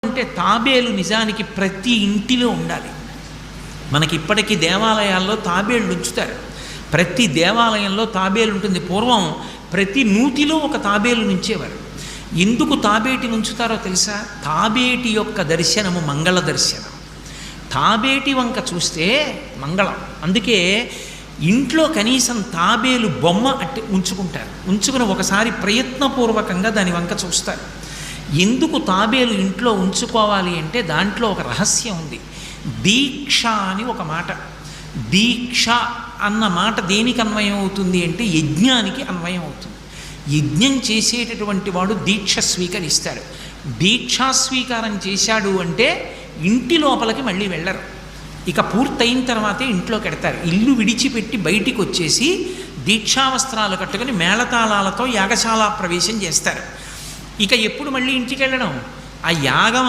అంటే తాబేలు నిజానికి ప్రతి ఇంటిలో ఉండాలి. మనకి ఇప్పటికీ దేవాలయాల్లో తాబేళ్ళు ఉంచుతారు. ప్రతి దేవాలయంలో తాబేలు ఉంటుంది. పూర్వం ప్రతి నూతిలో ఒక తాబేలు నుంచేవారు. ఎందుకు తాబేటిని ఉంచుతారో తెలుసా? తాబేటి యొక్క దర్శనము మంగళ దర్శనం. తాబేటి వంక చూస్తే మంగళం. అందుకే ఇంట్లో కనీసం తాబేలు బొమ్మ అట్టి ఉంచుకుంటారు. ఉంచుకుని ఒకసారి ప్రయత్నపూర్వకంగా దాని వంక చూస్తారు. ఎందుకు తాబేలు ఇంట్లో ఉంచుకోవాలి అంటే దాంట్లో ఒక రహస్యం ఉంది. దీక్ష అని ఒక మాట. దీక్ష అన్న మాట దేనికి అన్వయం అవుతుంది అంటే యజ్ఞానికి అన్వయం అవుతుంది. యజ్ఞం చేసేటటువంటి వాడు దీక్ష స్వీకరిస్తాడు. దీక్షా స్వీకారం చేశాడు అంటే ఇంటి లోపలికి మళ్ళీ వెళ్ళరు. ఇక పూర్తయిన తర్వాతే ఇంట్లోకి వెడతారు. ఇల్లు విడిచిపెట్టి బయటికి వచ్చేసి దీక్షావస్త్రాలు కట్టుకొని మేళతాళాలతో యాగశాల ప్రవేశం చేస్తారు. ఇక ఎప్పుడు మళ్ళీ ఇంటికి వెళ్ళడం? ఆ యాగం